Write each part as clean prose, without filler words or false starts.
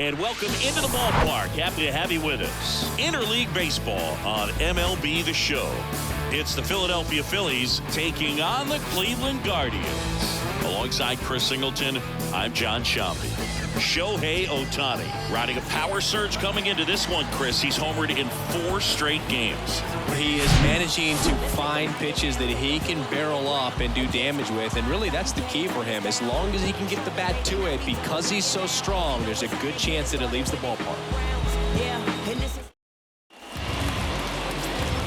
And welcome into the ballpark. Happy to have you with us. Interleague Baseball on MLB The Show. It's the Philadelphia Phillies taking on the Cleveland Guardians. Alongside Chris Singleton, I'm John Shambi. Shohei Ohtani riding a power surge coming into this one, Chris. He's homered in 4 straight games. He is managing to find pitches that he can barrel up and do damage with, and really that's the key for him. As long as he can get the bat to it, because he's so strong, there's a good chance that it leaves the ballpark.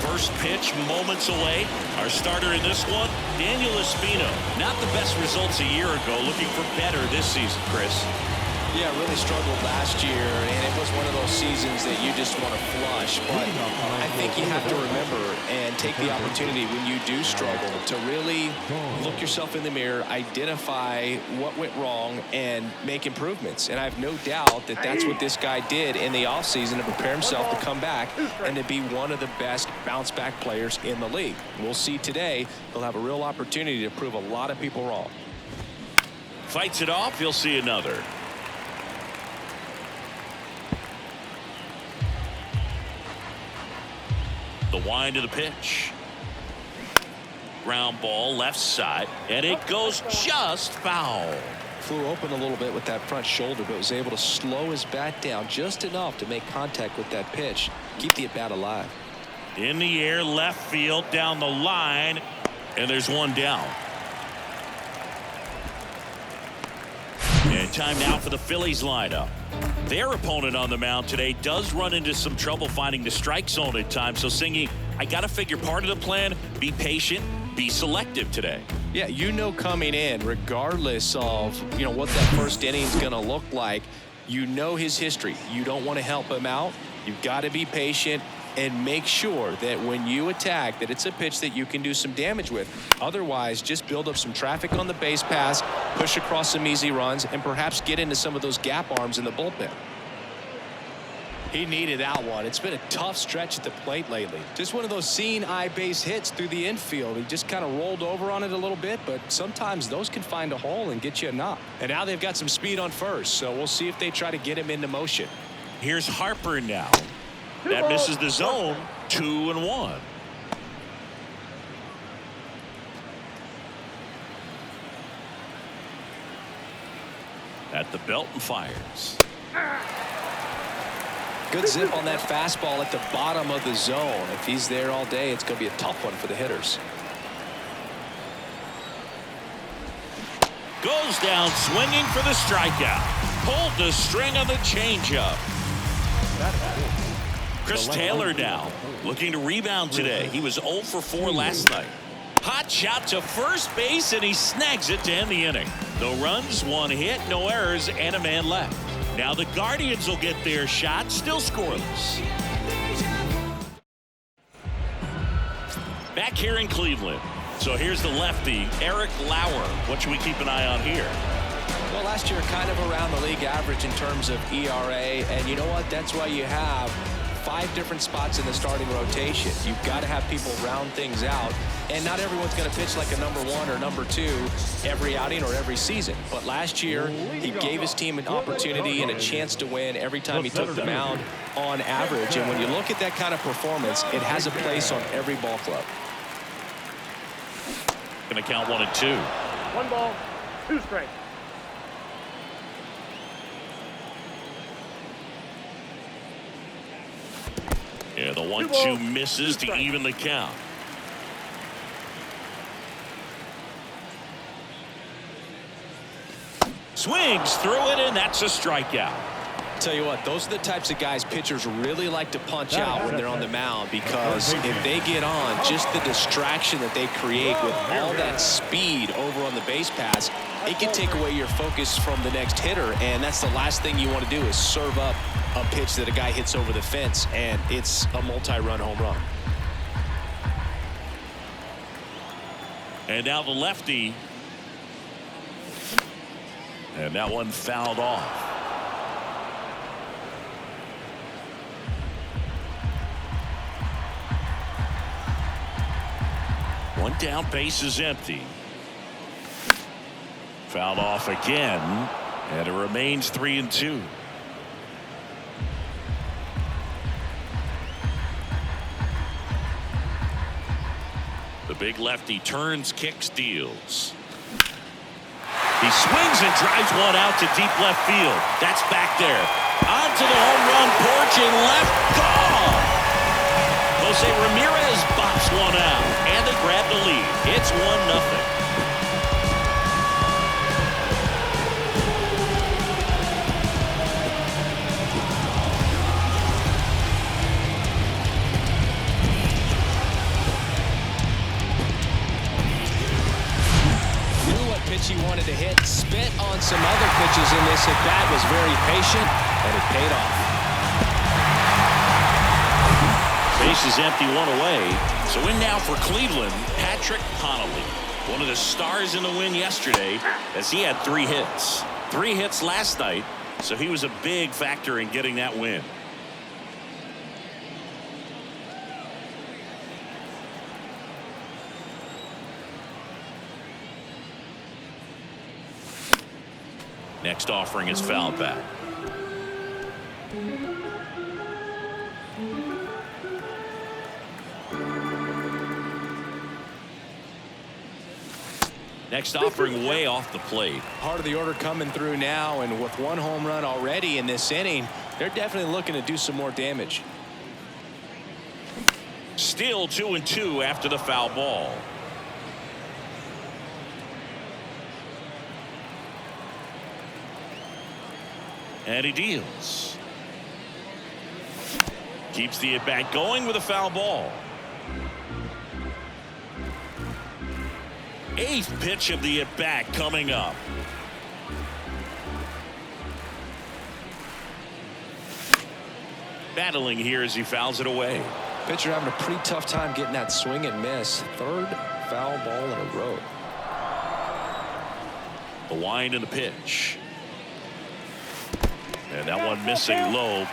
First pitch moments away. Our starter in this one, Daniel Espino. Not the best results a year ago. Looking for better this season, Chris. Yeah, really struggled last year, and it was one of those seasons that you just want to flush. But I think you have to remember and take the opportunity when you do struggle to really look yourself in the mirror, identify what went wrong, and make improvements. And I have no doubt that that's what this guy did in the offseason to prepare himself to come back and to be one of the best bounce-back players in the league. We'll see today. He'll have a real opportunity to prove a lot of people wrong. Fights it off. You'll see another. The wind of the pitch. Ground ball left side, and it goes just foul. Flew open a little bit with that front shoulder, but was able to slow his bat down just enough to make contact with that pitch. Keep the at-bat alive. In the air, left field, down the line, and there's one down. And time now for the Phillies lineup. Their opponent on the mound today does run into some trouble finding the strike zone at times. So, Singy, I got to figure part of the plan, be patient, be selective today. Yeah, you know coming in, regardless of, what that first inning is going to look like, you know his history. You don't want to help him out. You've got to be patient and make sure that when you attack that it's a pitch that you can do some damage with. Otherwise, just build up some traffic on the base pass, push across some easy runs, and perhaps get into some of those gap arms in the bullpen. He needed that one. It's been a tough stretch at the plate lately. Just one of those seeing eye base hits through the infield. He just kind of rolled over on it a little bit, but sometimes those can find a hole and get you a knock. And now they've got some speed on first, so we'll see if they try to get him into motion. Here's Harper now. That misses the zone. 2-1. At the belt and fires. Good zip on that fastball at the bottom of the zone. If he's there all day, it's going to be a tough one for the hitters. Goes down swinging for the strikeout. Pulled the string on the changeup. Chris Taylor now looking to rebound today. He was 0 for 4 last night. Hot shot to first base, and he snags it to end the inning. No runs, 1 hit, no errors, and a man left. Now the Guardians will get their shot, still scoreless. Back here in Cleveland. So here's the lefty, Eric Lauer. What should we keep an eye on here? Well, last year kind of around the league average in terms of ERA, and you know what? That's why you have 5 different spots in the starting rotation. You've got to have people round things out, and not everyone's going to pitch like a number 1 or number 2 every outing or every season. But last year, he gave his team an opportunity and a chance to win every time he took the mound on average. And when you look at that kind of performance, it has a place on every ball club. Going to count 1 and 2. 1 ball, 2 strikes. Yeah, the 1-2 misses to even the count. Swings through it, and that's a strikeout. Tell you what, those are the types of guys pitchers really like to punch out when they're on the mound, because if they get on, just the distraction that they create with all that speed over on the base pass, it can take away your focus from the next hitter, and that's the last thing you want to do is serve up a pitch that a guy hits over the fence, and it's a multi-run home run. And now the lefty. And that one fouled off. One down, base is empty. Fouled off again, and it remains 3-2. big lefty turns, kicks, deals. He swings and drives one out to deep left field. That's back there. Onto the home run porch and left. Gone! Jose Ramirez bops one out, and they grab the lead. It's 1-0. He wanted to hit, spit on some other pitches in this at bat, was very patient, and it paid off. Base is empty, one away. So in now for Cleveland, Patrick Connolly, one of the stars in the win yesterday, as he had 3 hits. 3 hits last night, so he was a big factor in getting that win. Next offering is fouled back. Next offering way off the plate. Part of the order coming through now, and with 1 home run already in this inning, they're definitely looking to do some more damage. Still 2-2 after the foul ball. And he deals. Keeps the at-bat going with a foul ball. 8th pitch of the at-bat coming up. Battling here as he fouls it away. Pitcher having a pretty tough time getting that swing and miss. 3rd foul ball in a row. The wind and the pitch. And that one missing low.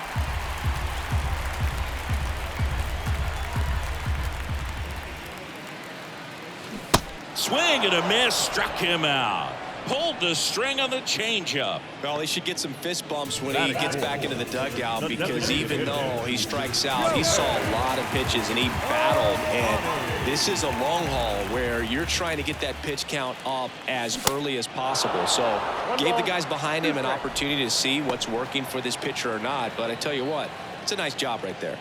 Swing and a miss, struck him out. Pulled the string on the changeup. Well, he should get some fist bumps when he gets back into the dugout, because even though he strikes out, he saw a lot of pitches and he battled. And this is a long haul where you're trying to get that pitch count up as early as possible. So gave the guys behind him an opportunity to see what's working for this pitcher or not. But I tell you what, it's a nice job right there.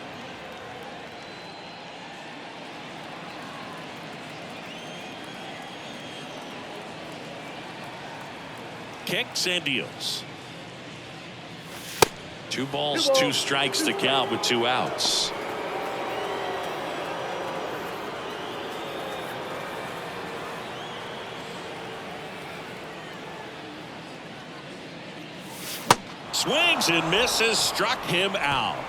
Kicks and deals. 2 balls, 2 strikes to count with 2 outs. Swings and misses, struck him out.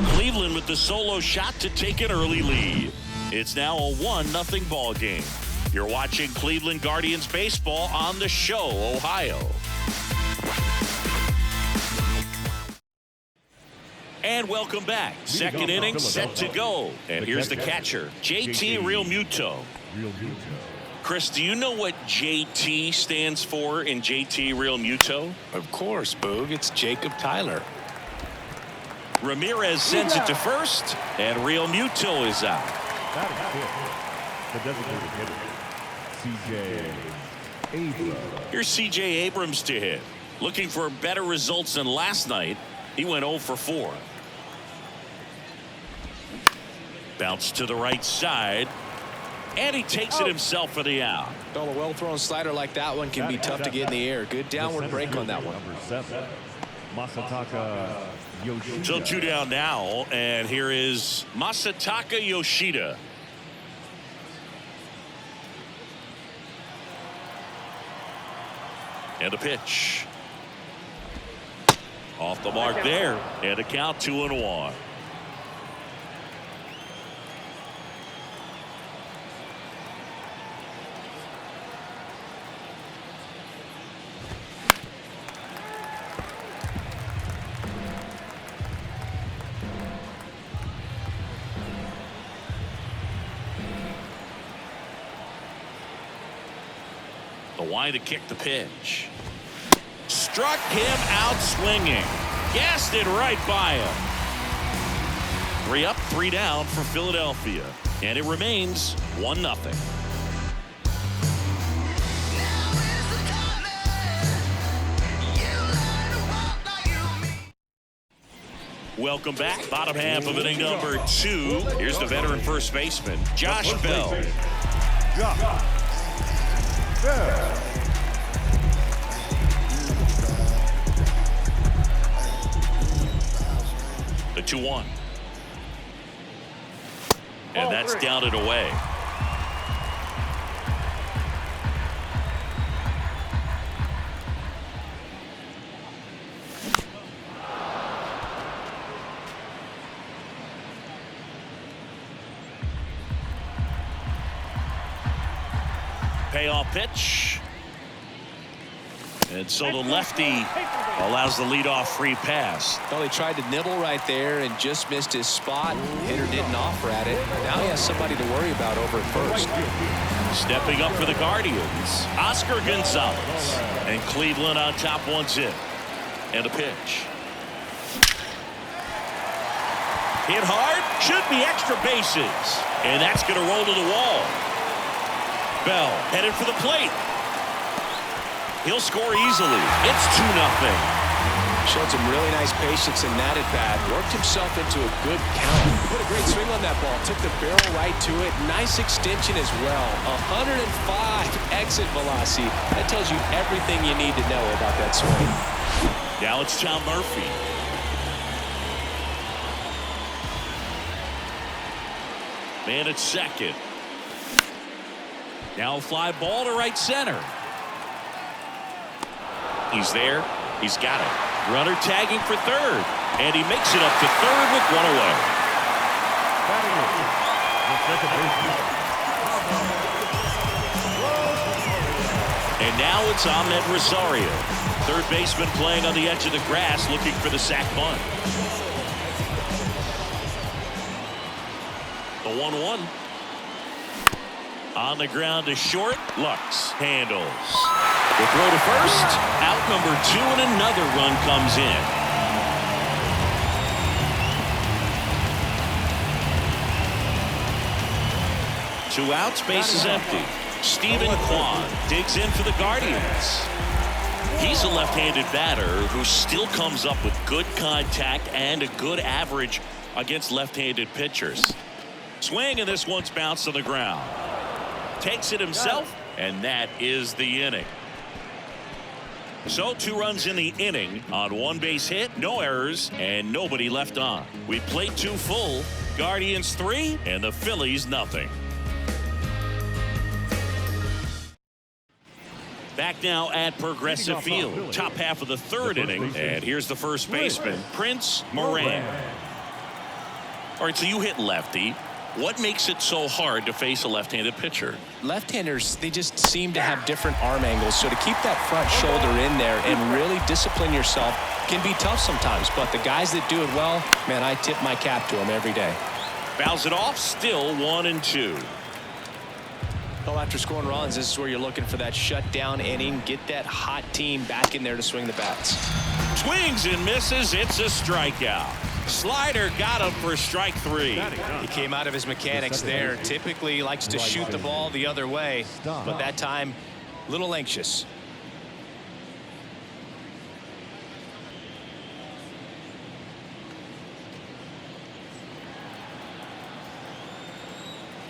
Cleveland with the solo shot to take an early lead. It's now a 1-0 ball game. You're watching Cleveland Guardians baseball on the Show, Ohio. And welcome back. Second inning set to go. And here's the catcher, JT Realmuto. Chris, do you know what JT stands for in JT Realmuto? Of course, Boog. It's Jacob Tyler. Ramirez sends it to first, and Realmuto is out. The designated hitter, C.J. Abrams. Here's C.J. Abrams to hit. Looking for better results than last night. He went 0 for 4. Bounce to the right side. And he takes it himself for the out. Well, a well-thrown slider like that one can be tough to get in the air. Good downward break on that one. Number 7, Masataka Yoshida. So 2 down now, and here is Masataka Yoshida. And a pitch. Off the mark there, and a count 2-1. The wind to kick the pitch. Struck him out swinging. Gassed it right by him. 3 up, 3 down for Philadelphia. And it remains 1-0. Welcome back. Bottom half of inning number 2. Here's the veteran first baseman, Josh Bell. The 2-1. And that's down and away. Payoff pitch. And so the lefty allows the leadoff free pass. Well, he tried to nibble right there and just missed his spot. Hitter didn't offer at it. Now he has somebody to worry about over at first. Stepping up for the Guardians, Oscar Gonzalez. And Cleveland on top 1-0. And a pitch. Hit hard. Should be extra bases. And that's going to roll to the wall. Bell headed for the plate. He'll score easily. It's 2-0. Showed some really nice patience in that at bat. Worked himself into a good count. Put a great swing on that ball. Took the barrel right to it. Nice extension as well. 105 exit velocity. That tells you everything you need to know about that swing. Now it's Tom Murphy. Man at second. Now a fly ball to right center. He's there. He's got it. Runner tagging for third. And he makes it up to third with 1 away. And now it's Ahmed Rosario. Third baseman playing on the edge of the grass looking for the sac bunt. The 1-1. On the ground to short. Lux handles. The throw to first. Out number 2 and another run comes in. Two outs, base is empty. Stephen Kwan digs in for the Guardians. He's a left-handed batter who still comes up with good contact and a good average against left-handed pitchers. Swing, and this one's bounced to the ground. Takes it himself, and that is the inning. So 2 runs in the inning on 1 base hit, no errors, and nobody left on. We played 2 full, Guardians 3, and the Phillies nothing. Back now at Progressive Field, top half of the 3rd inning, and here's the first baseman, Prince Moran. All right, so you hit lefty. What makes it so hard to face a left-handed pitcher? Left-handers, they just seem to have different arm angles, so to keep that front shoulder in there and really discipline yourself can be tough sometimes. But the guys that do it well, man, I tip my cap to them every day. Fouls it off, still 1-2. Well, after scoring runs, this is where you're looking for that shutdown inning. Get that hot team back in there to swing the bats. Swings and misses. It's a strikeout. Slider got him for strike 3. He came out of his mechanics there. Typically he likes to shoot the ball the other way, but that time a little anxious.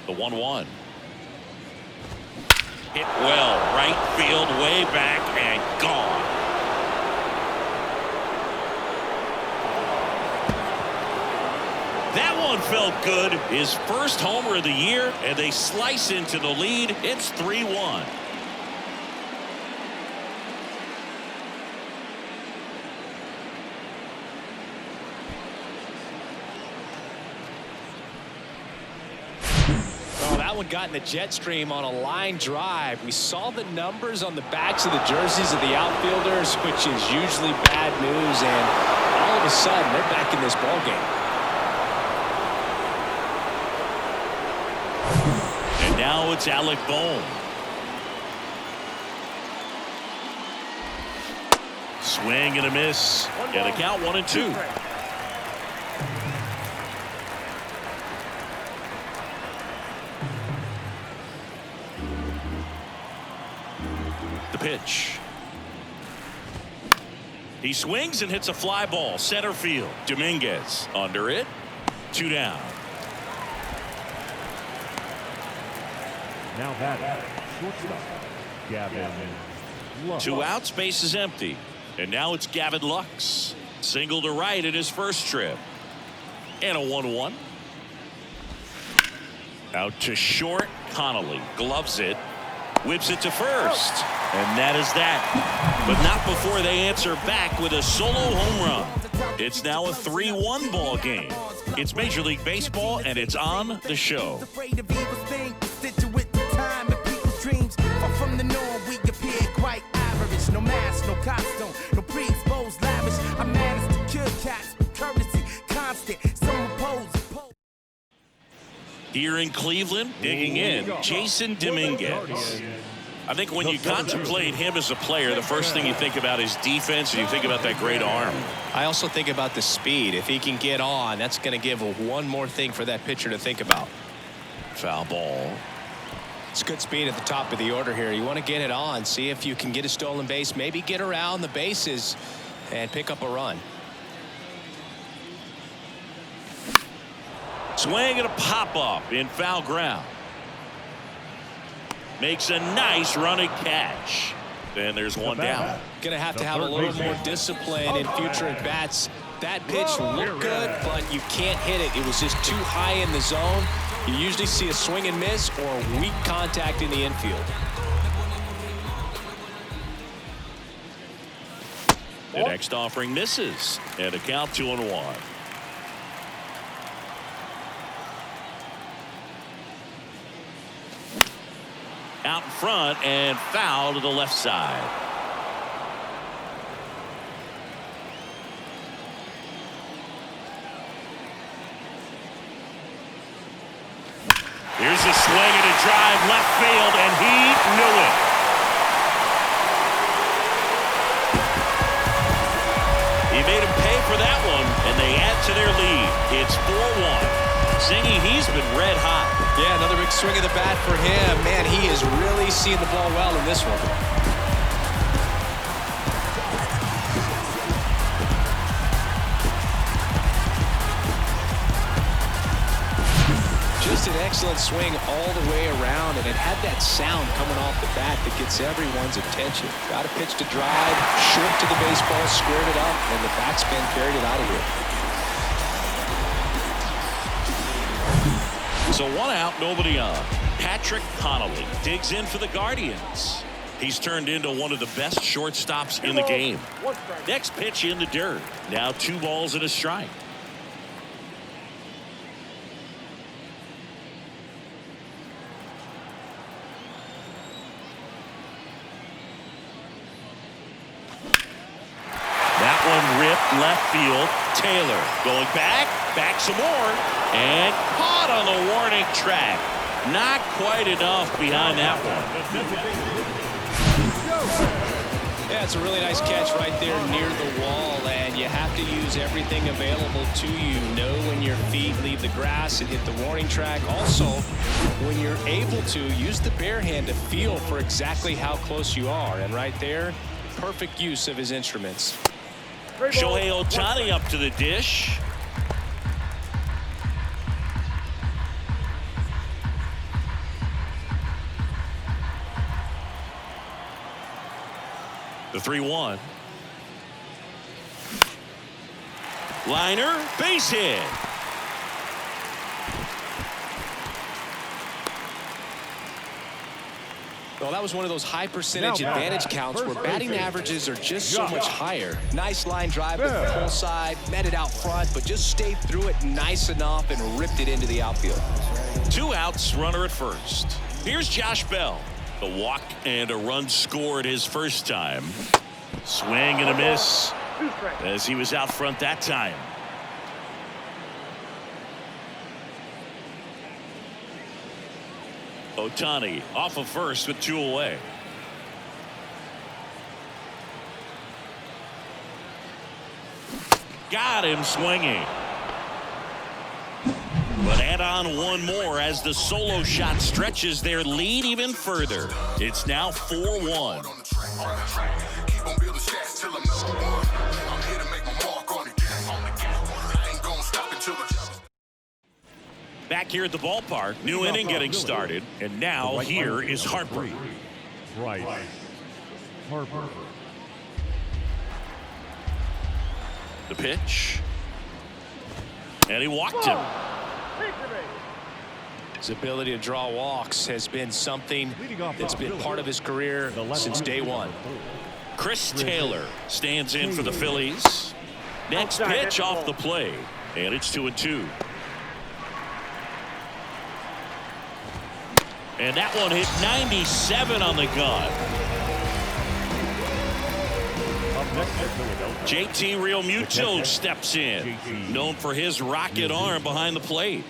The 1-1. Hit well, right field, way back, and gone. That one felt good. His first homer of the year, and they slice into the lead. It's 3-1. That one got in the jet stream on a line drive. We saw the numbers on the backs of the jerseys of the outfielders, which is usually bad news, and all of a sudden they're back in this ball game. And now it's Alec Bohm. Swing and a miss. And the count 1-2. The pitch. He swings and hits a fly ball center field. Dominguez under it. 2 down. Now batting, shortstop, Gavin Lux. 2 outs, base is empty. And now it's Gavin Lux. Single to right in his first trip. And a 1-1. Out to short. Connolly gloves it. Whips it to first. And that is that. But not before they answer back with a solo home run. It's now a 3-1 ball game. It's Major League Baseball, and it's on the show. No mask, no costume, no pre-exposed lavish. I managed to kill cats with courtesy, constant, some repose. Here in Cleveland, digging in, Jason Dominguez. I think when you contemplate him as a player, the first thing you think about is defense, and you think about that great arm. I also think about the speed. If he can get on, that's going to give one more thing for that pitcher to think about. Foul ball. It's good speed at the top of the order here. You want to get it on, see if you can get a stolen base, maybe get around the bases and pick up a run. Swing and a pop-up in foul ground. Makes a nice running catch. Then there's one down. Going to have a little more discipline in future at-bats. That pitch looked good, but you can't hit it. It was just too high in the zone. You usually see a swing and miss or weak contact in the infield. The next offering misses, and a count 2-1. Out in front and foul to the left side. Here's a swing and a drive left field, and he knew it. He made him pay for that one, and they add to their lead. It's 4-1. Zingy, he's been red hot. Yeah, another big swing of the bat for him. Man, he is really seeing the ball well in this one. Just an excellent swing all the way around, and it had that sound coming off the bat that gets everyone's attention. Got a pitch to drive, short to the baseball, squared it up, and the backspin carried it out of here. So 1 out, nobody on. Patrick Connolly digs in for the Guardians. He's turned into one of the best shortstops in the game. Next pitch in the dirt. Now 2 balls and a strike. That one ripped left field. Taylor going back some more, and caught on the warning track. Not quite enough behind that one. Yeah, it's a really nice catch right there near the wall, and you have to use everything available to you. Know when your feet leave the grass and hit the warning track. Also, when you're able to, use the bare hand to feel for exactly how close you are. And right there, perfect use of his instruments. Shohei Ohtani up to the dish. The 3-1. Liner, base hit. Well, that was one of those high percentage advantage counts where batting averages are just so much higher. Nice line drive with the pull side, met it out front, but just stayed through it nice enough and ripped it into the outfield. 2 outs, runner at first. Here's Josh Bell. The walk and a run scored his first time. Swing and a miss as he was out front that time. Ohtani off of first with 2 away. Got him swinging. But add on one more as the solo shot stretches their lead even further. It's now 4-1. Keep on building stats till I'm number one. I'm here to make my mark on the game. I ain't gonna stop until the Back here at the ballpark, new inning getting started, and now here is Harper. Bryce Harper. The pitch. And he walked him. His ability to draw walks has been something that's been part of his career since day one. Chris Taylor stands in for the Phillies. Next pitch off the plate, and it's 2-2. And that one hit 97 on the gun. JT Realmuto steps in, known for his rocket arm behind the plate.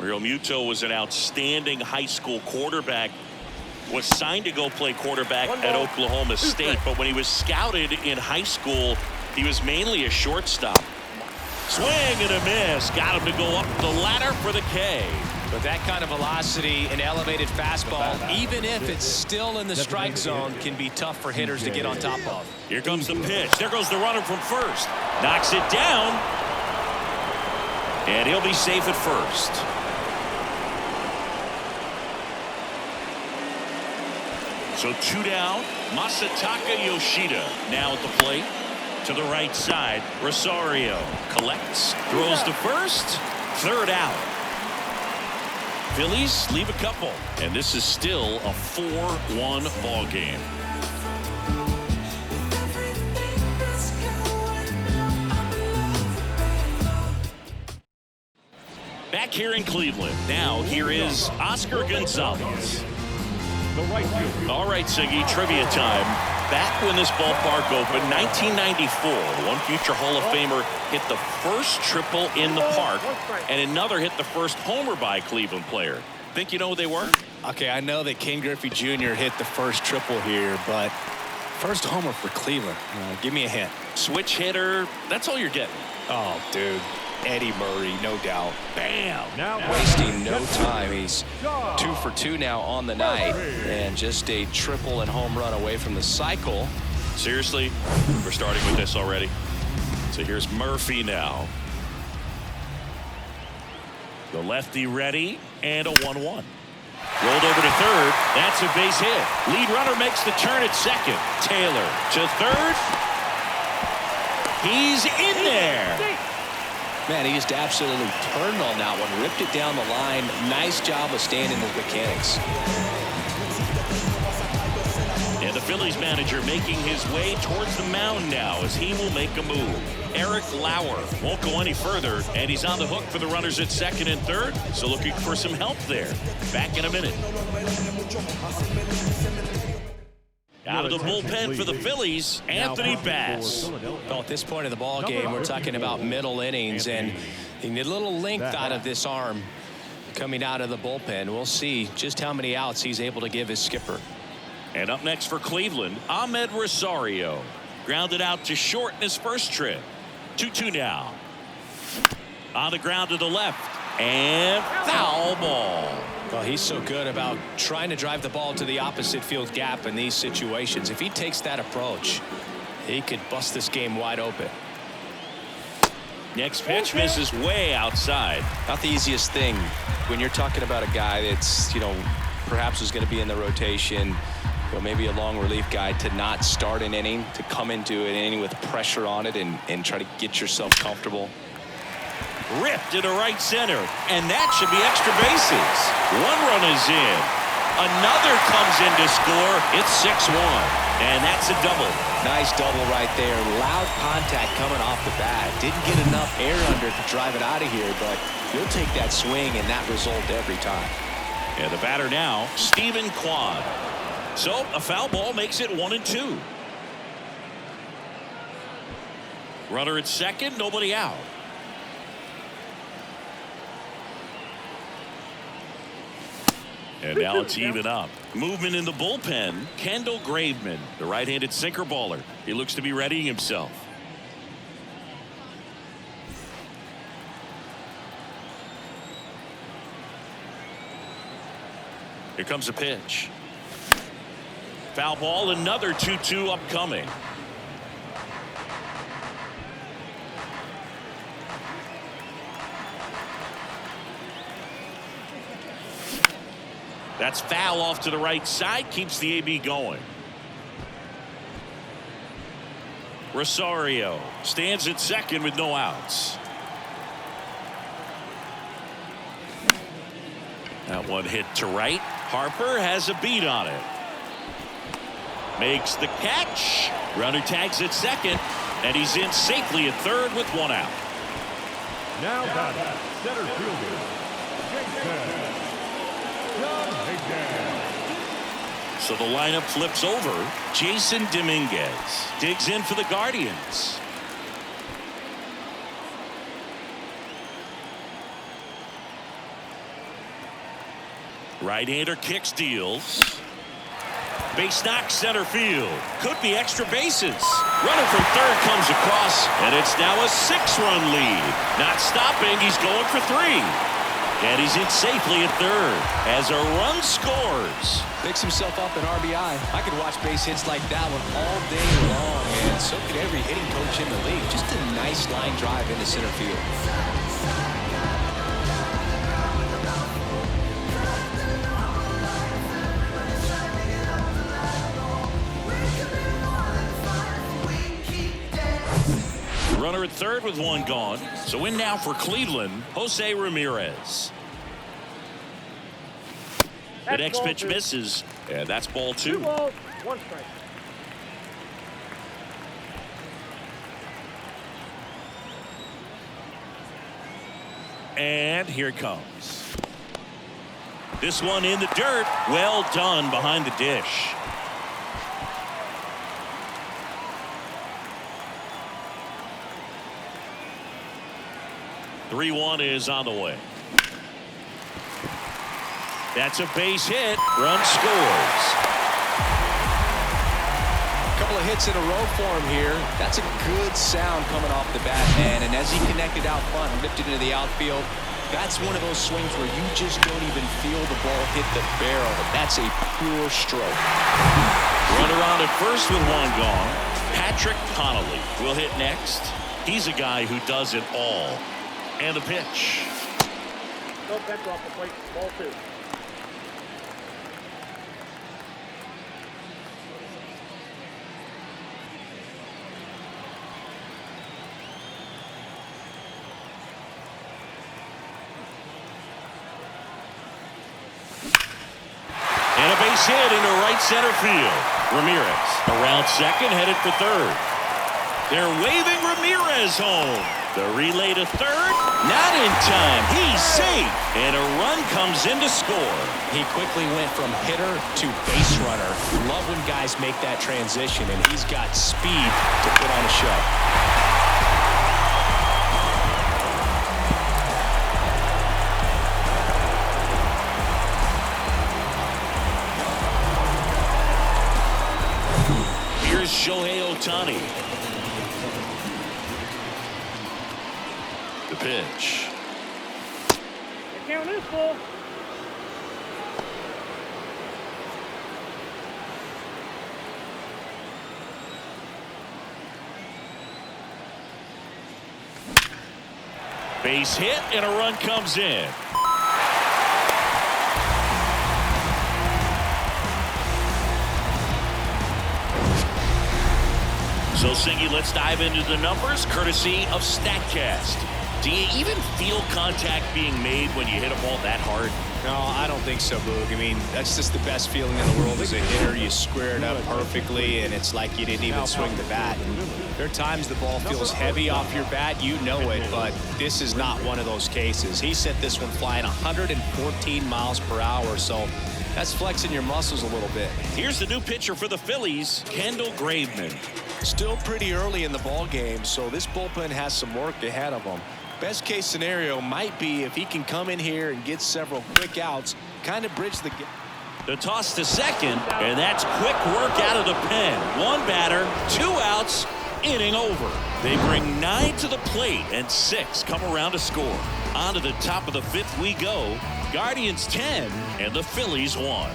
Realmuto was an outstanding high school quarterback, was signed to go play quarterback at Oklahoma State, but when he was scouted in high school, he was mainly a shortstop. Swing and a miss, got him to go up the ladder for the K. But that kind of velocity and elevated fastball, even if it's still in the strike zone, can be tough for hitters to get on top of. Here comes the pitch. There goes the runner from first. Knocks it down. And he'll be safe at first. So 2 down. Masataka Yoshida now at the plate. To the right side, Rosario collects, throws to first, third out. Phillies leave a couple, and this is still a 4-1 ball game. Back here in Cleveland, now here is Oscar Gonzalez. All right, Siggy, trivia time. Back when this ballpark opened, 1994, one future Hall of Famer hit the first triple in the park, and another hit the first homer by a Cleveland player. Think you know who they were? Okay, I know that Ken Griffey Jr. hit the first triple here, but first homer for Cleveland. Give me a hint. Switch hitter, that's all you're getting. Oh, dude. Eddie Murray, no doubt. Bam! Wasting no time. He's 2 for 2 now on the night, and just a triple and home run away from the cycle. Seriously, we're starting with this already. So here's Murphy now. The lefty ready, and a 1-1. Rolled over to third. That's a base hit. Lead runner makes the turn at second. Taylor to third. He's in there. Man, he just absolutely turned on that one, ripped it down the line. Nice job of staying in his mechanics. And the Phillies manager making his way towards the mound now as he will make a move. Eric Lauer won't go any further, and he's on the hook for the runners at second and third, so looking for some help there. Back in a minute. Out of the bullpen for the Phillies, Anthony Bass. Well, at this point of the ball game, we're talking about middle innings, and you need a little length out of this arm coming out of the bullpen. We'll see just how many outs he's able to give his skipper. And up next for Cleveland, Ahmed Rosario. Grounded out to short in his first trip. 2-2 now. On the ground to the left. And foul ball. Well, he's so good about trying to drive the ball to the opposite field gap in these situations. If he takes that approach, he could bust this game wide open. Next pitch misses way outside. Not the easiest thing when you're talking about a guy that's, perhaps is going to be in the rotation, maybe a long relief guy, to not start an inning, to come into an inning with pressure on it and try to get yourself comfortable. Ripped into right center, and that should be extra bases. One run is in. Another comes in to score. It's 6-1, and that's a double. Nice double right there. Loud contact coming off the bat. Didn't get enough air under to drive it out of here, but you'll take that swing and that result every time. And the batter now, Stephen Kwan. So a foul ball makes it 1-2. Runner at second, nobody out. And now it's even up. Movement in the bullpen. Kendall Graveman, the right-handed sinker baller. He looks to be readying himself. Here comes a pitch. Foul ball, another 2-2 upcoming. That's foul off to the right side, keeps the AB going. Rosario stands at second with no outs. That one hit to right. Harper has a beat on it. Makes the catch. Runner tags at second, and he's in safely at third with one out. Now batting, center fielder, Jason. So the lineup flips over. Jason Dominguez digs in for the Guardians. Right-hander kicks, deals. Base knock, center field. Could be extra bases. Runner from third comes across, and it's now a 6-run lead. Not stopping, he's going for 3. And he's in safely at third as a run scores. Picks himself up an RBI. I could watch base hits like that one all day long, and so could every hitting coach in the league. Just a nice line drive into center field. Runner at third with one gone. So in now for Cleveland, Jose Ramirez. The next pitch misses, and that's ball 2. 2 balls, 1 strike. And here it comes. This one in the dirt. Well done behind the dish. The 3-1 is on the way. That's a base hit. Run scores. A couple of hits in a row for him here. That's a good sound coming off the bat, man. And as he connected out front and lifted into the outfield, that's one of those swings where you just don't even feel the ball hit the barrel. That's a pure stroke. Runner on at first with one gone. Patrick Connolly will hit next. He's a guy who does it all. And the pitch. No catch off the plate. Ball 2. And a base hit into right center field. Ramirez around second, headed for third. They're waving Ramirez home. The relay to third, not in time. He's safe, and a run comes in to score. He quickly went from hitter to base runner. Love when guys make that transition, and he's got speed to put on a show. Here's Shohei Ohtani. The pitch. The count is full. Base hit, and a run comes in. So, Singy, let's dive into the numbers, courtesy of StatCast. Do you even feel contact being made when you hit a ball that hard? No, I don't think so, Boog. I mean, that's just the best feeling in the world as a hitter. You square it up perfectly, and it's like you didn't even swing the bat. There are times the ball feels heavy off your bat. You know it, but this is not one of those cases. He sent this one flying 114 miles per hour, so that's flexing your muscles a little bit. Here's the new pitcher for the Phillies, Kendall Graveman. Still pretty early in the ball game, so this bullpen has some work ahead of them. Best case scenario might be if he can come in here and get several quick outs, kind of bridge the gap. The toss to second, and that's quick work out of the pen. One batter, 2 outs, inning over. They bring 9 to the plate, and 6 come around to score. On to the top of the 5th we go. Guardians 10, and the Phillies 1.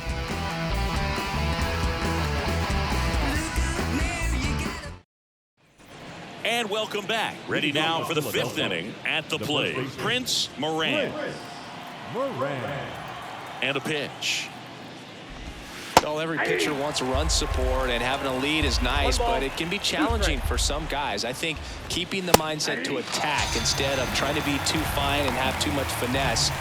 And welcome back. Ready now for the 5th inning. At the plate, Prince Moran. And a pitch. Well, every pitcher wants run support, and having a lead is nice, but it can be challenging for some guys. I think keeping the mindset to attack instead of trying to be too fine and have too much finesse,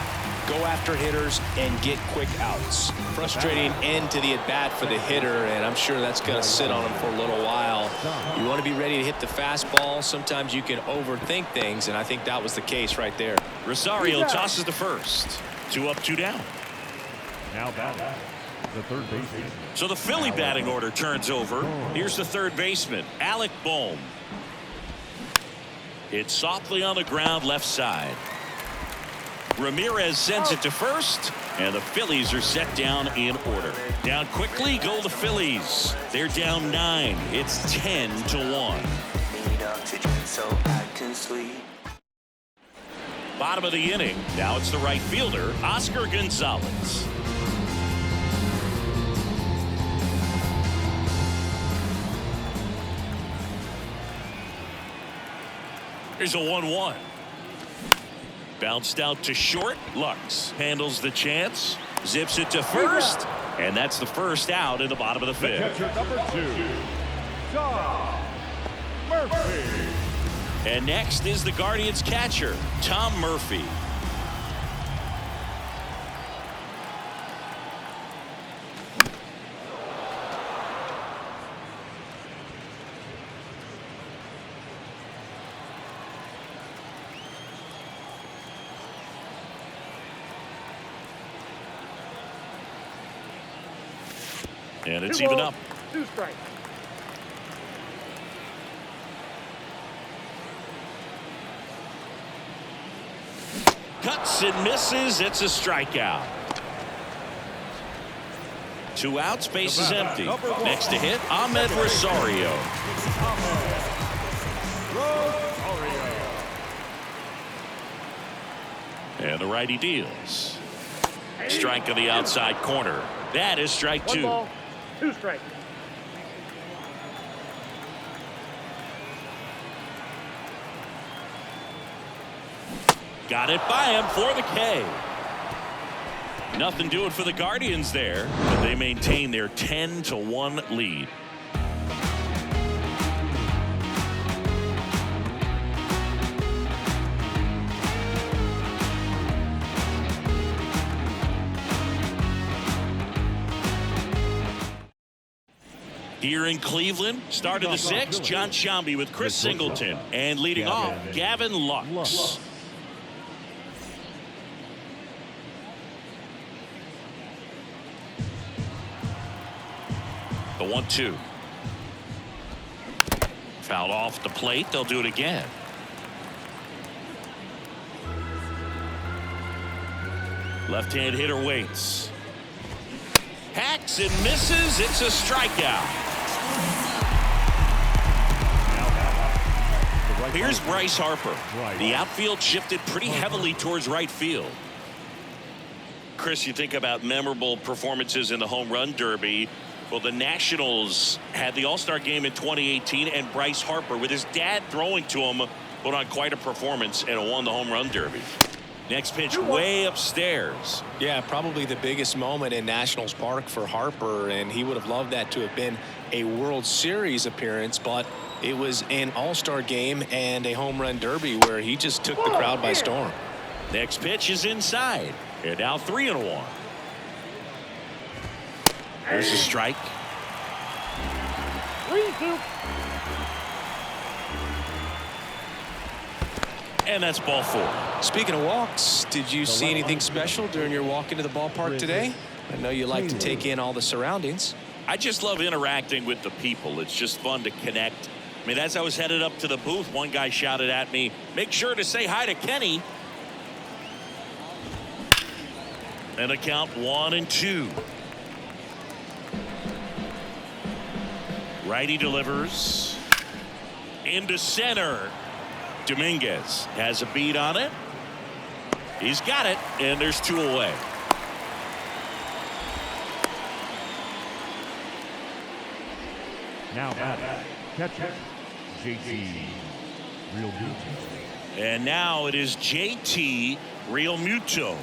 go after hitters and get quick outs. Frustrating end to the at-bat for the hitter, and I'm sure that's going to sit on him for a little while. You want to be ready to hit the fastball. Sometimes you can overthink things, and I think that was the case right there. Rosario tosses to first. 2 up, 2 down. Now batting, the third baseman. So the Philly batting order turns over. Here's the third baseman, Alec Bohm. Hit softly on the ground left side. Ramirez sends it to first, and the Phillies are set down in order. Down quickly go the Phillies. They're down 9. It's 10-1. Bottom of the inning. Now it's the right fielder, Oscar Gonzalez. Here's a 1-1. Bounced out to short. Lux handles the chance. Zips it to first. And that's the first out in the bottom of the 5th. Catcher number 2, Tom Murphy. And next is the Guardians catcher, Tom Murphy. And it's even up. 2 strikes. Cuts and misses. It's a strikeout. 2 outs. Base is empty. Next to hit, Ahmed Rosario. And the righty deals. Strike on the outside corner. That is strike 2. 1 ball, 2 strikes. Got it by him for the K. Nothing doing for the Guardians there, but they maintain their 10-1 lead. Here in Cleveland, start of the 6th, John Shambi with Chris Singleton. And leading off, Gavin Lux. The 1-2. Fouled off the plate. They'll do it again. Left-hand hitter waits. Hacks and misses. It's a strikeout. Here's Bryce Harper. The outfield shifted pretty heavily towards right field. Chris, you think about memorable performances in the home run derby. Well, the Nationals had the All-Star game in 2018, and Bryce Harper, with his dad throwing to him, put on quite a performance and won the home run derby. Next pitch way upstairs. Yeah, probably the biggest moment in Nationals Park for Harper, and he would have loved that to have been a World Series appearance, but it was an All-Star game and a home run derby where he just took the crowd by storm. Next pitch is inside. And now 3-1. There's a strike. 3-2. And that's ball 4. Speaking of walks, did you see anything special during your walk into the ballpark today? I know you like to take in all the surroundings. I just love interacting with the people. It's just fun to connect. I mean, as I was headed up to the booth, one guy shouted at me, "Make sure to say hi to Kenny." And a count 1-2. Righty delivers into center. Dominguez has a beat on it. He's got it, and there's 2 away. Now batting, catcher, JT Real Muto. And now it is JT Realmuto.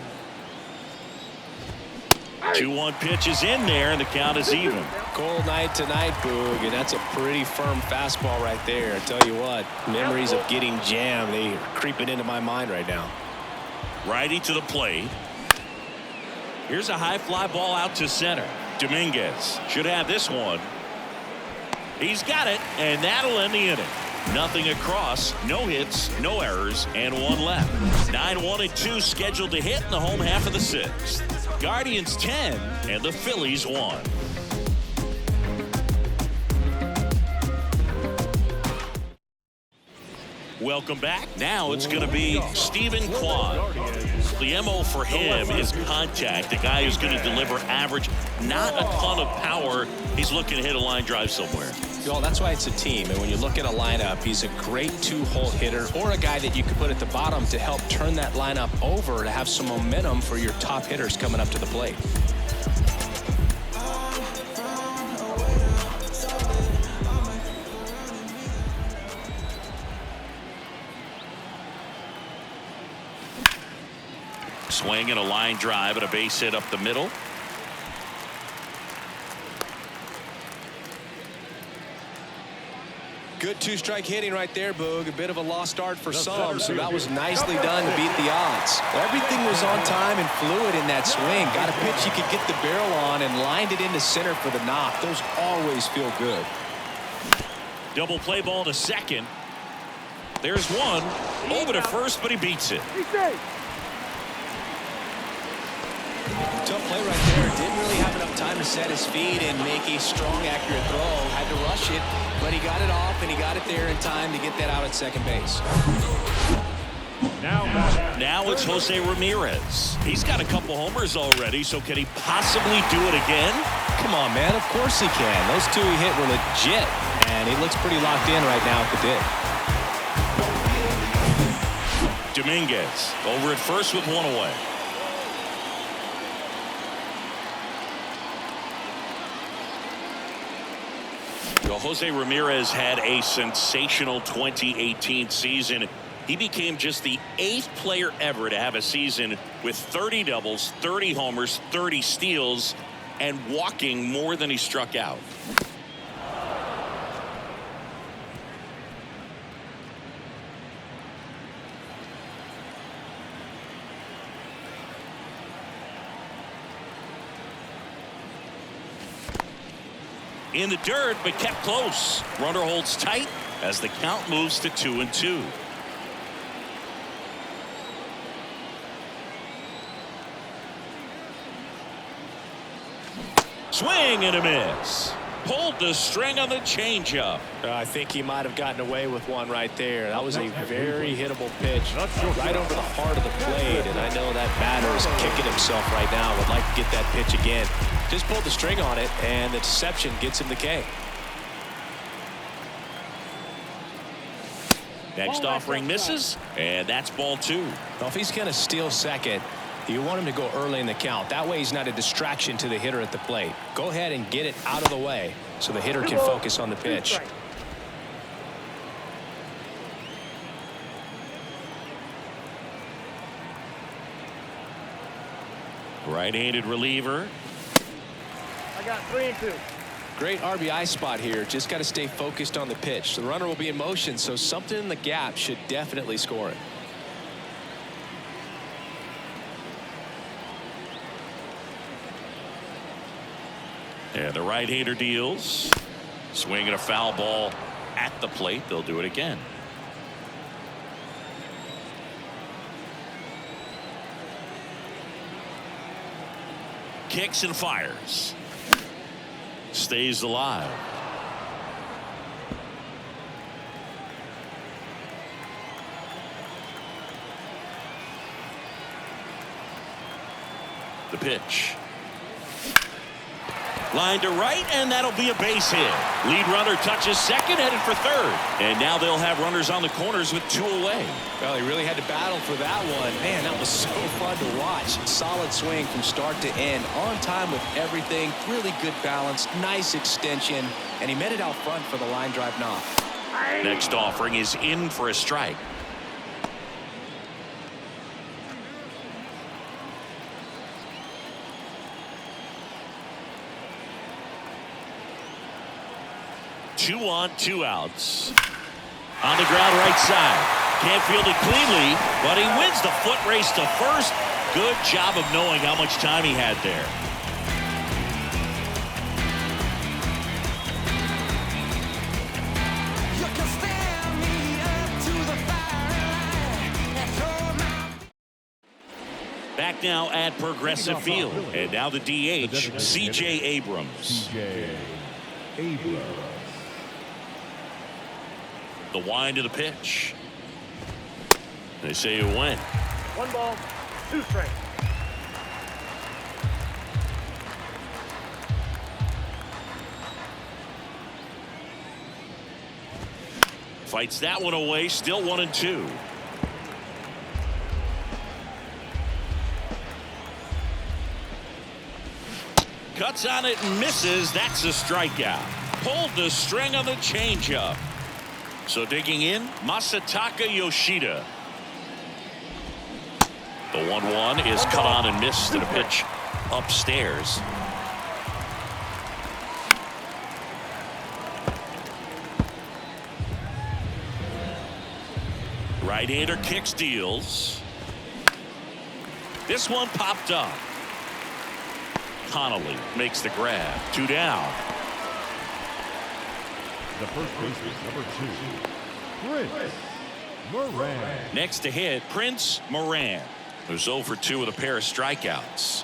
2-1 pitch is in there, and the count is even. Cold night tonight, Boog, and that's a pretty firm fastball right there. I tell you what, memories of getting jammed, they are creeping into my mind right now. Righty to the plate. Here's a high fly ball out to center. Dominguez should have this one. He's got it, and that'll end the inning. Nothing across, no hits, no errors, and one left. 9-1-2 scheduled to hit in the home half of the sixth. Guardians 10 and the Phillies 1. Welcome back. Now it's going to be Steven Kwan. The MO for him is contact. The guy who's going to deliver average, not a ton of power. He's looking to hit a line drive somewhere. Well, that's why it's a team. And when you look at a lineup, he's a great two-hole hitter or a guy that you could put at the bottom to help turn that lineup over to have some momentum for your top hitters coming up to the plate. Swing and a line drive and a base hit up the middle. Good two-strike hitting right there, Boog. A bit of a lost start for some, so that was nicely done to beat the odds. Everything was on time and fluid in that swing. Got a pitch you could get the barrel on and lined it into center for the knock. Those always feel good. Double play ball to second. There's one. Over to first, but he beats it. Tough play right there. Didn't really have enough time to set his feet and make a strong, accurate throw. Had to rush it, but he got it off, and he got it there in time to get that out at second base. Now it's Jose Ramirez. He's got a couple homers already, so can he possibly do it again? Come on, man. Of course he can. Those two he hit were legit, and he looks pretty locked in right now at the dig. Dominguez over at first with one away. Well, Jose Ramirez had a sensational 2018 season. He became just the 8th player ever to have a season with 30 doubles, 30 homers, 30 steals, and walking more than he struck out. In the dirt, but kept close. Runner holds tight as the count moves to 2-2. Swing and a miss. Pulled the string on the changeup. I think he might have gotten away with one right there. That was a very hittable pitch right over the heart of the plate, and I know that batter is kicking himself right now. Would like to get that pitch again. Just pulled the string on it, and the deception gets him the K. Next offering misses, and that's ball 2. Well, if he's going to steal second, you want him to go early in the count. That way he's not a distraction to the hitter at the plate. Go ahead and get it out of the way so the hitter can focus on the pitch. Right-handed reliever. I got 3-2. Great RBI spot here. Just got to stay focused on the pitch. The runner will be in motion, so something in the gap should definitely score it. And the right-hander deals. Swinging a foul ball at the plate. They'll do it again. Kicks and fires. Stays alive. The pitch. Line to right, and that'll be a base hit. Lead runner touches second, headed for third. And now they'll have runners on the corners with 2 away. Well, he really had to battle for that one. Man, that was so fun to watch. Solid swing from start to end. On time with everything. Really good balance. Nice extension. And he met it out front for the line drive knock. Next offering is in for a strike. Two on, two outs. On the ground right side. Can't field it cleanly, but he wins the foot race to first. Good job of knowing how much time he had there. Back now at Progressive Field. And now the DH, C.J. Abrams. The wind of the pitch. They say it went. 1 ball, 2 strikes. Fights that one away. Still 1-2. Cuts on it and misses. That's a strikeout. Pulled the string on the changeup. So digging in, Masataka Yoshida. The 1-1 is cut on and missed to the pitch upstairs. Right-hander kick steals. This one popped up. Connolly makes the grab. 2 down. The first baseman, number 2, Prince Moran. Next to hit, Prince Moran, who's 0 for 2 with a pair of strikeouts.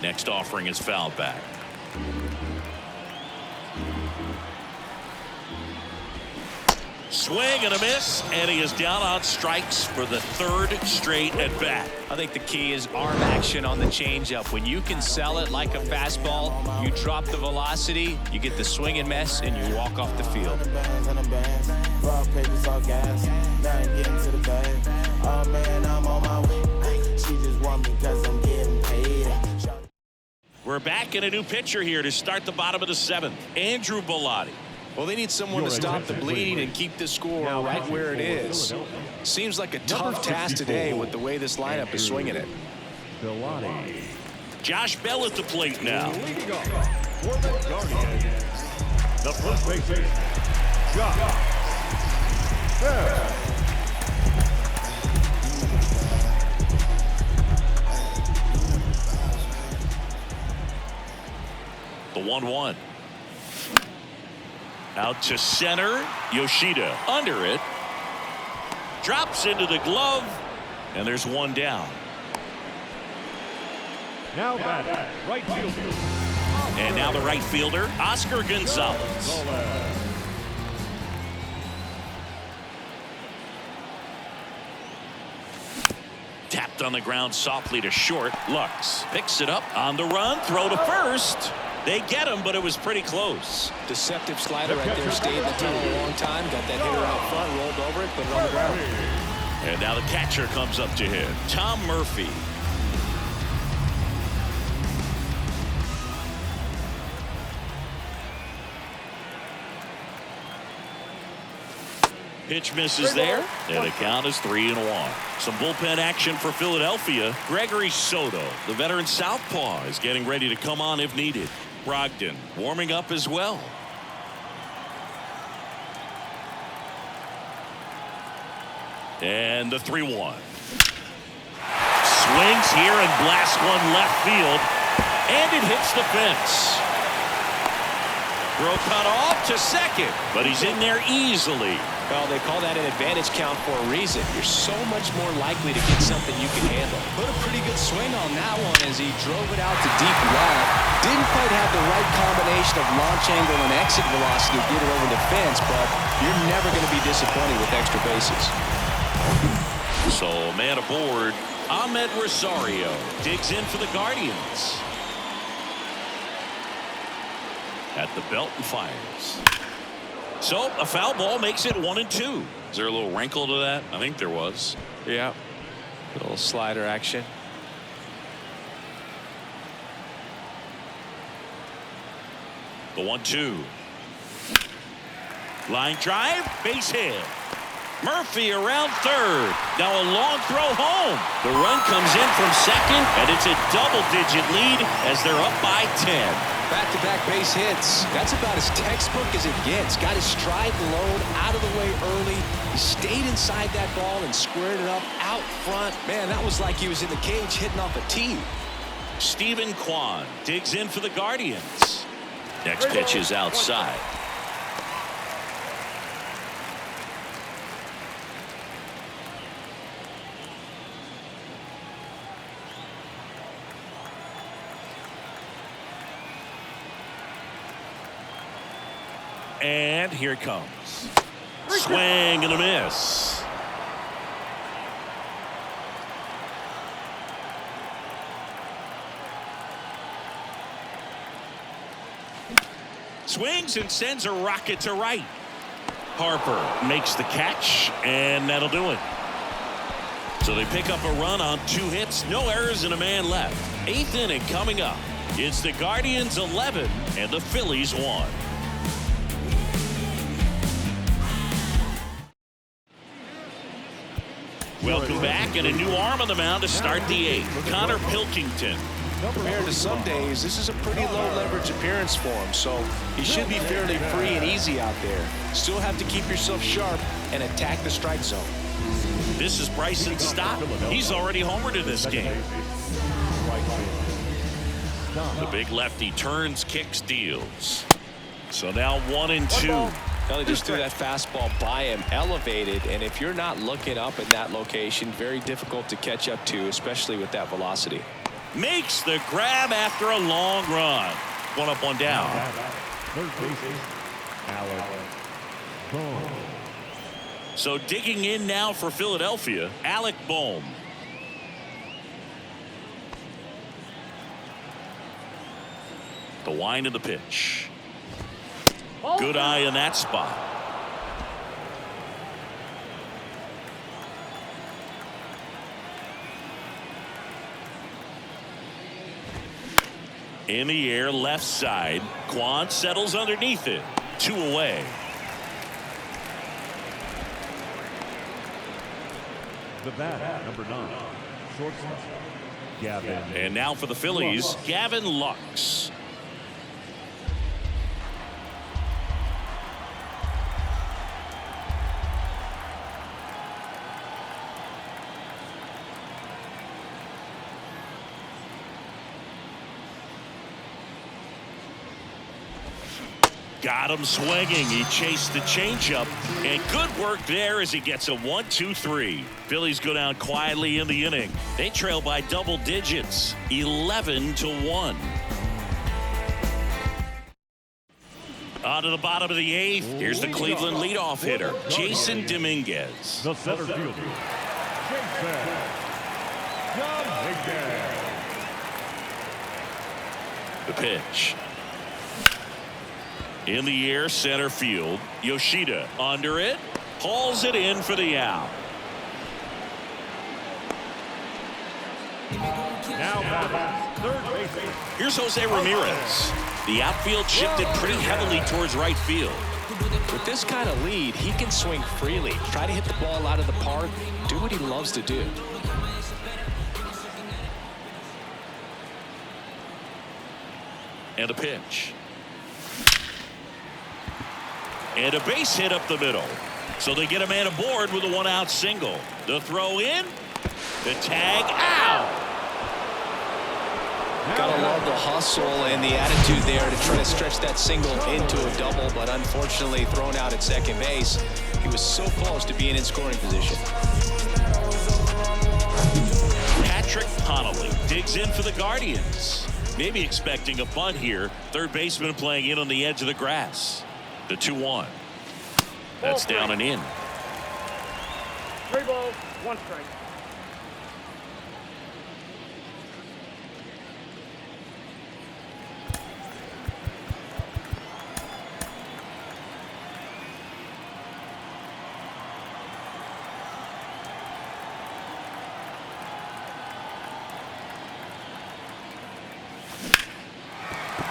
Next offering is fouled back. Swing and a miss, and he is down on strikes for the 3rd straight at bat. I think the key is arm action on the changeup. When you can sell it like a fastball, you drop the velocity, you get the swing and miss, and you walk off the field. We're back in a new pitcher here to start the bottom of the 7th. Andrew Bellotti. Well, they need someone to stop the bleeding and keep the score right where it is. Seems like a tough task today with the way this lineup is swinging it. Bellotti. Josh Bell at the plate now. Leading off for the Guardians, the first baseman, Josh Bell. The 1-1. Out to center. Yoshida under it. Drops into the glove. And there's 1 down. Now batting, right fielder. And now the right fielder, Oscar Gonzalez. Tapped on the ground softly to short. Lux picks it up on the run. Throw to first. They get him, but it was pretty close. Deceptive slider right there. Stayed in the tunnel a long time. Got that hitter out front, rolled over it, put it on the ground. And now the catcher comes up to him. Tom Murphy. Pitch misses there, and the count is 3-1. Some bullpen action for Philadelphia. Gregory Soto, the veteran southpaw, is getting ready to come on if needed. Brogdon warming up as well. And the 3-1. Swings here and blasts one left field, and it hits the fence. Throw cut off to second, but he's in there easily. Well, they call that an advantage count for a reason. You're so much more likely to get something you can handle. Put a pretty good swing on that one as he drove it out to deep left. Didn't quite have the right combination of launch angle and exit velocity to get it over the fence, but you're never going to be disappointed with extra bases. So, man aboard, Ahmed Rosario digs in for the Guardians. At the belt and fires. So a foul ball makes it 1-2. Is there a little wrinkle to that? I think there was. Yeah. A little slider action. The 1-2. Line drive, base hit. Murphy around third. Now a long throw home. The run comes in from second, and it's a double-digit lead as they're up by 10. Back-to-back base hits. That's about as textbook as it gets. Got his stride low, out of the way early. He stayed inside that ball and squared it up out front. Man, that was like he was in the cage hitting off a tee. Steven Kwan digs in for the Guardians. Next pitch is outside. And here it comes. Swing and a miss. Swings and sends a rocket to right. Harper makes the catch, and that'll do it. So they pick up a run on 2 hits, no errors, and a man left. 8th inning coming up. It's the Guardians 11 and the Phillies 1. Welcome back, and a new arm on the mound to start the 8th. Connor Pilkington. Compared to some days, this is a pretty low leverage appearance for him, so he should be fairly free and easy out there. Still have to keep yourself sharp and attack the strike zone. This is Bryson Stott. He's already homered in this game. The big lefty turns, kicks, deals. So now 1-2. Now they just threw that fastball by him, elevated, and if you're not looking up in that location, very difficult to catch up to, especially with that velocity. Makes the grab after a long run. 1 up, 1 down. Third baseman, Alec Bohm. So digging in now for Philadelphia, Alec Bohm. The wind of the pitch. Good eye in that spot. In the air, left side. Kwan settles underneath it. 2 away. The bat, number 9, shortstop, Gavin. And now for the Phillies, Gavin Lux. Got him swinging. He chased the changeup, and good work there as he gets a 1-2-3. Phillies go down quietly in the inning. They trail by double digits, 11-1. On to the bottom of the 8th. Here's the Cleveland leadoff hitter, Jason Dominguez. The center fielder, Jason Dominguez. The pitch. In the air, center field. Yoshida under it. Hauls it in for the out. Now batting, third baseman. Here's Jose Ramirez. The outfield shifted pretty heavily towards right field. With this kind of lead, he can swing freely, try to hit the ball out of the park, do what he loves to do. And a pitch. And a base hit up the middle. So they get a man aboard with a 1-out single. The throw in. The tag out. Gotta love the hustle and the attitude there to try to stretch that single into a double, but unfortunately thrown out at second base. He was so close to being in scoring position. Patrick Connolly digs in for the Guardians. Maybe expecting a bunt here. Third baseman playing in on the edge of the grass. The 2-1. That's down and in. 3 balls, 1 strike.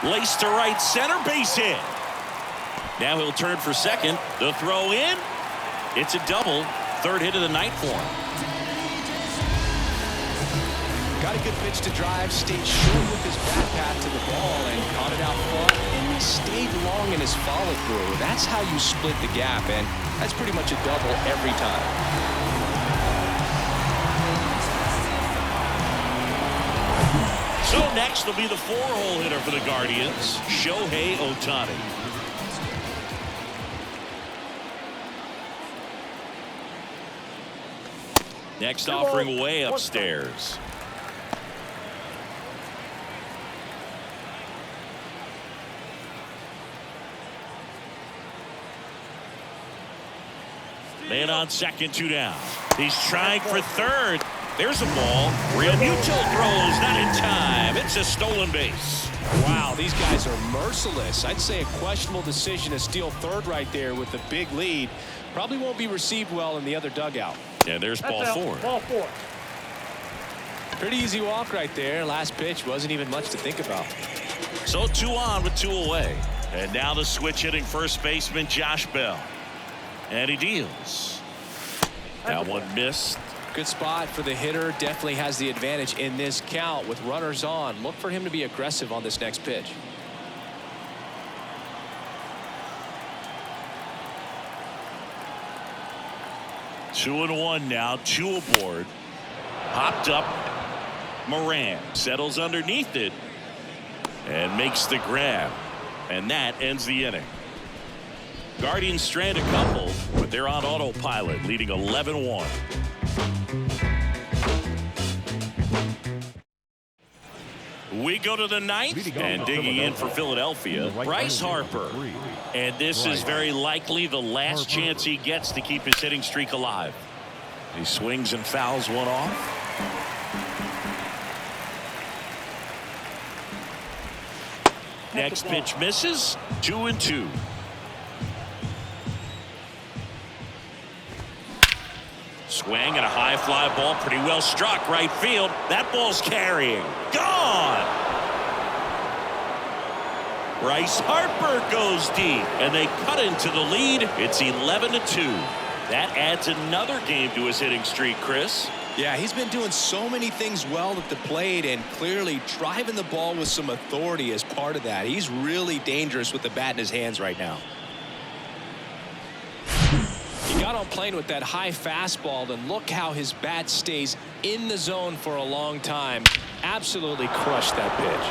Lace to right center, base hit. Now he'll turn for second. The throw in. It's a double. Third hit of the night for him. Got a good pitch to drive, stayed short with his back path to the ball and caught it out front, and he stayed long in his follow-through. That's how you split the gap, and that's pretty much a double every time. So next will be the 4-hole hitter for the Guardians, Shohei Ohtani. Next offering way upstairs. Man on second, 2 down. He's trying for third. There's a ball. Real Muto throws, not in time. It's a stolen base. Wow, these guys are merciless. I'd say a questionable decision to steal third right there with the big lead. Probably won't be received well in the other dugout. And there's ball 4. Ball 4. Pretty easy walk right there. Last pitch wasn't even much to think about. So 2 on with 2 away. And now the switch hitting first baseman Josh Bell. And he deals. That one missed. Good spot for the hitter. Definitely has the advantage in this count with runners on. Look for him to be aggressive on this next pitch. Two and one now. 2 aboard. Hopped up. Moran settles underneath it and makes the grab. And that ends the inning. Guardians strand a couple, but they're on autopilot, leading 11-1. We go to the 9th, and digging in for Philadelphia, Bryce Harper. And this is very likely the last chance he gets to keep his hitting streak alive. He swings and fouls one off. Next pitch misses. 2-2. Swing and a high fly ball, pretty well struck right field. That ball's carrying. Gone. Bryce Harper goes deep, and they cut into the lead. It's 11-2. That adds another game to his hitting streak, Chris. Yeah, he's been doing so many things well at the plate and clearly driving the ball with some authority as part of that. He's really dangerous with the bat in his hands right now. He got on plane with that high fastball, and look how his bat stays in the zone for a long time. Absolutely crushed that pitch.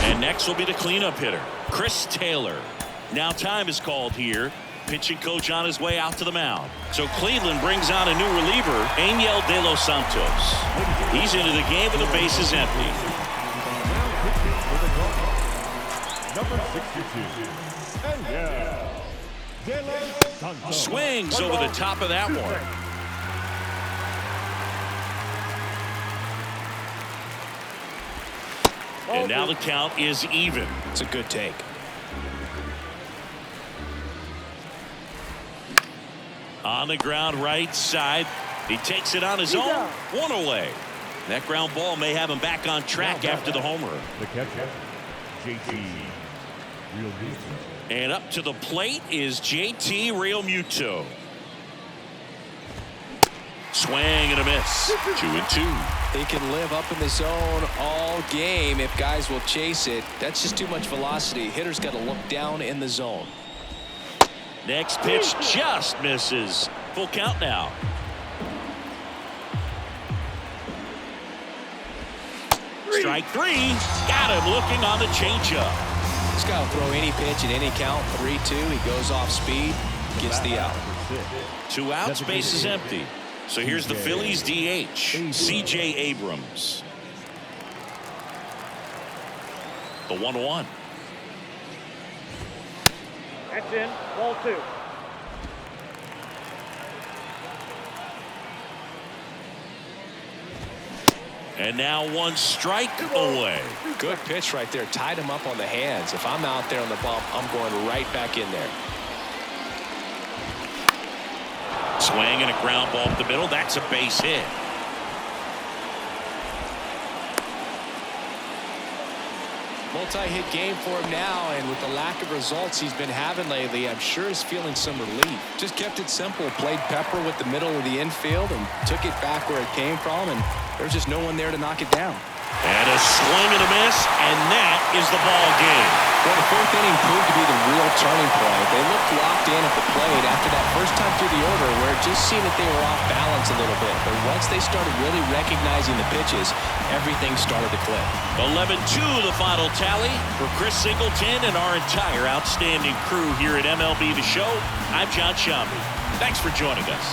And next will be the cleanup hitter, Chris Taylor. Now time is called here. Pitching coach on his way out to the mound. So Cleveland brings on a new reliever, Angel De Los Santos. He's into the game with the bases empty. Number 62. Angel De Los Santos. Swings over the top of that one. And now the count is even. It's a good take. On the ground right side. He takes it on his own. 1 away. That ground ball may have him back on track after the homer. The catcher, JT Realmuto. And up to the plate is JT Realmuto. Swing and a miss. 2-2. He can live up in the zone all game if guys will chase it. That's just too much velocity. Hitter's got to look down in the zone. Next pitch just misses. Full count now. Strike 3. Got him looking on the changeup. This guy will throw any pitch at any count. 3-2. He goes off speed. Gets the out. 2 outs. Base is empty. So here's the Phillies DH, C.J. Abrams. The 1-1. That's in. Ball 2. And now 1 strike away. Good pitch right there. Tied him up on the hands. If I'm out there on the bump, I'm going right back in there. Swing and a ground ball up the middle. That's a base hit. Multi-hit game for him now, and with the lack of results he's been having lately, I'm sure he's feeling some relief. Just kept it simple, played pepper with the middle of the infield, and took it back where it came from, and there's just no one there to knock it down. And a swing and a miss, and that is the ball game. Well, the fourth inning proved to be the real turning point. They looked locked in at the plate after that first time through the order where it just seemed that they were off balance a little bit. But once they started really recognizing the pitches, everything started to click. 11-2 the final tally. For Chris Singleton and our entire outstanding crew here at MLB The Show, I'm John Shambi. Thanks for joining us.